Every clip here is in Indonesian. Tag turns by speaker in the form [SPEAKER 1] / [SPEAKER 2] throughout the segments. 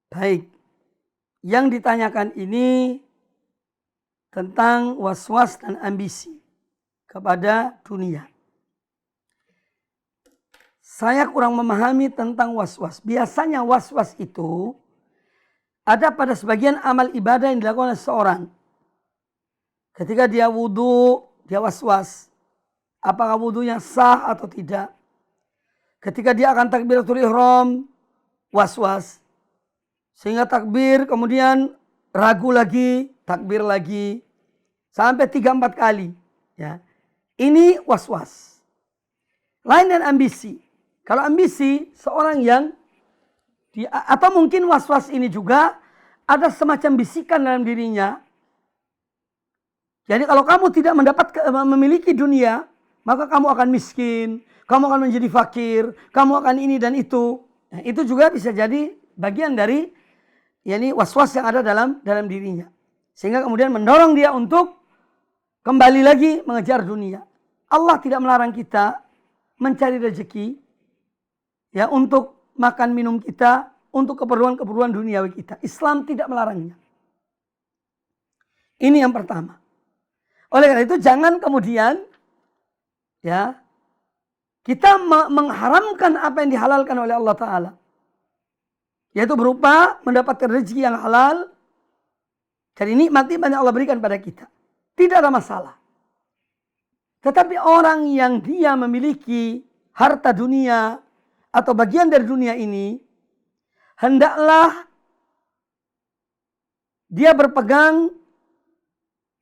[SPEAKER 1] Baik, yang ditanyakan ini tentang was-was dan ambisi kepada dunia. Saya kurang memahami tentang was-was. Biasanya was-was itu ada pada sebagian amal ibadah yang dilakukan oleh seseorang. Ketika dia wudhu, dia was-was. Apakah wudhunya sah atau tidak? Ketika dia akan takbiratul ihram, was-was. Sehingga takbir, kemudian ragu lagi, takbir lagi. Sampai 3-4 kali. Ya. Ini was-was. Lain dan ambisi. Kalau ambisi, seorang yang, atau mungkin was-was ini juga ada semacam bisikan dalam dirinya. Jadi kalau kamu tidak memiliki dunia, maka kamu akan miskin, kamu akan menjadi fakir, kamu akan ini dan itu. Nah, itu juga bisa jadi bagian dari was-was yang ada dalam dirinya. Sehingga kemudian mendorong dia untuk kembali lagi mengejar dunia. Allah tidak melarang kita mencari rezeki ya untuk makan minum kita, untuk keperluan-keperluan duniawi kita. Islam tidak melarangnya. Ini yang pertama. Oleh karena itu jangan kemudian ya kita mengharamkan apa yang dihalalkan oleh Allah Ta'ala. Yaitu berupa mendapatkan rezeki yang halal dari nikmat-nikmat yang Allah berikan pada kita. Tidak ada masalah. Tetapi orang yang dia memiliki harta dunia atau bagian dari dunia ini, hendaklah dia berpegang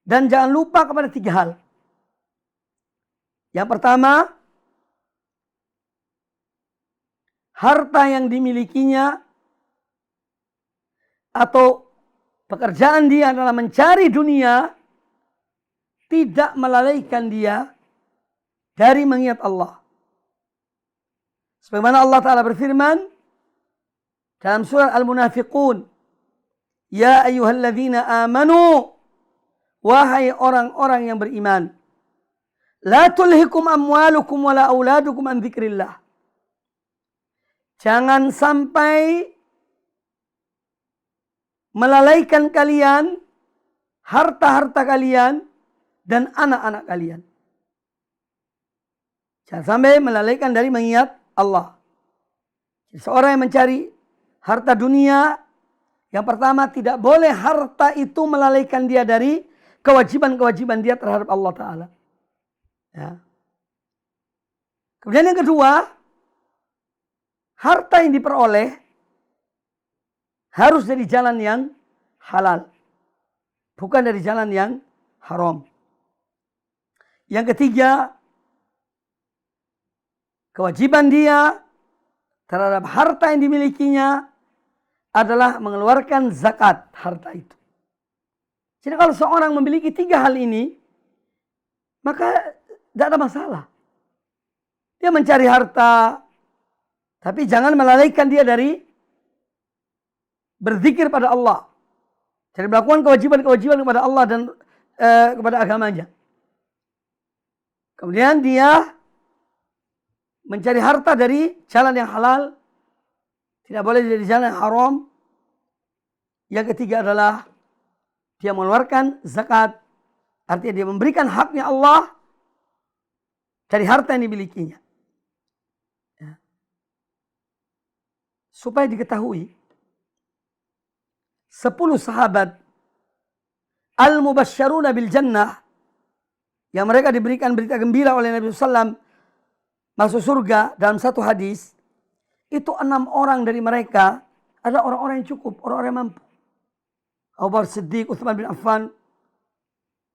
[SPEAKER 1] dan jangan lupa kepada 3 hal. Yang pertama, harta yang dimilikinya atau pekerjaan dia adalah mencari dunia, tidak melalaikan dia dari mengingat Allah. Sebagaimana Allah Ta'ala berfirman dalam surah Al-Munafiqun, Ya ayyuhalladzina amanu, wahai orang-orang yang beriman, la tulhikum amwalukum wala auladukum an dzikrillah. Jangan sampai melalaikan kalian harta-harta kalian dan anak-anak kalian. Jangan sampai melalaikan dari mengingat Allah. Jadi seorang yang mencari harta dunia, yang pertama tidak boleh harta itu melalaikan dia dari kewajiban-kewajiban dia terhadap Allah Ta'ala. Ya. Kemudian yang kedua, harta yang diperoleh harus dari jalan yang halal. Bukan dari jalan yang haram. Yang ketiga, kewajiban dia terhadap harta yang dimilikinya adalah mengeluarkan zakat harta itu. Jadi kalau seorang memiliki 3 hal ini, maka tidak ada masalah. Dia mencari harta, tapi jangan melalaikan dia dari berzikir pada Allah. Jadi melakukan kewajiban-kewajiban kepada Allah dan kepada agamanya. Kemudian dia mencari harta dari jalan yang halal. Tidak boleh dari jalan yang haram. Yang ketiga adalah dia mengeluarkan zakat. Artinya dia memberikan haknya Allah dari harta yang dimilikinya. Ya. Supaya diketahui, 10 sahabat al-mubasysyaruna bil jannah yang mereka diberikan berita gembira oleh Nabi SAW masuk surga dalam satu hadis, itu 6 orang dari mereka adalah orang-orang yang cukup, orang-orang yang mampu. Abu Bakar Siddiq, Utsman bin Affan,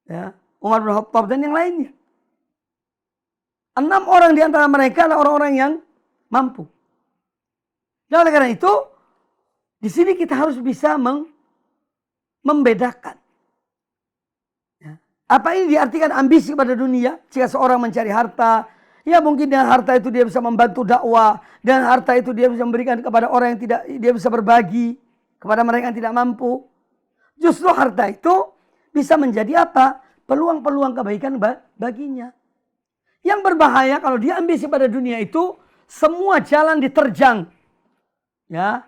[SPEAKER 1] ya, Umar bin Khattab dan yang lainnya. 6 orang di antara mereka adalah orang-orang yang mampu. Dan oleh karena itu, di sini kita harus bisa membedakan. Ya. Apa ini diartikan ambisi pada dunia? Jika seorang mencari harta, ya mungkin dengan harta itu dia bisa membantu dakwah, dengan harta itu dia bisa memberikan kepada orang yang tidak, dia bisa berbagi kepada mereka yang tidak mampu. Justru harta itu bisa menjadi apa? Peluang-peluang kebaikan baginya. Yang berbahaya kalau dia ambisi pada dunia itu, semua jalan diterjang. Ya.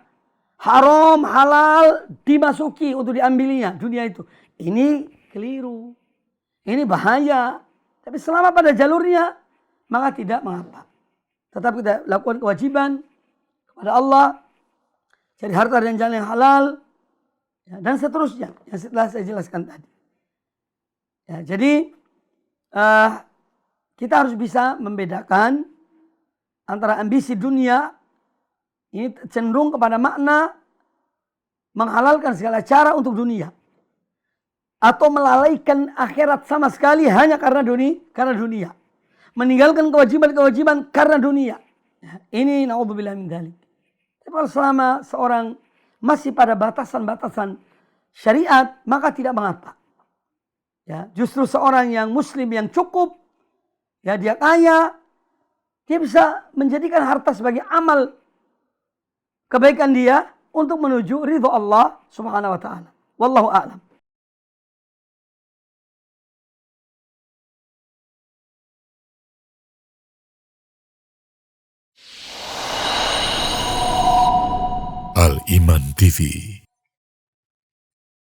[SPEAKER 1] haram, halal dimasuki untuk diambilnya dunia itu. Ini keliru. Ini bahaya. Tapi selama pada jalurnya, maka tidak mengapa. Tetap kita lakukan kewajiban kepada Allah, cari harta dan jalan yang halal, ya, dan seterusnya yang setelah saya jelaskan tadi. Ya, jadi kita harus bisa membedakan antara ambisi dunia ini cenderung kepada makna menghalalkan segala cara untuk dunia, atau melalaikan akhirat sama sekali hanya karena dunia. Meninggalkan kewajiban-kewajiban karena dunia. Ya, ini naudzubillah min dzalik. Kalau selama seorang masih pada batasan-batasan syariat, maka tidak mengapa. Ya, justru seorang yang muslim yang cukup, ya dia kaya, dia bisa menjadikan harta sebagai amal kebaikan dia untuk menuju ridho Allah Subhanahu wa taala. Wallahu a'lam.
[SPEAKER 2] Al Iman TV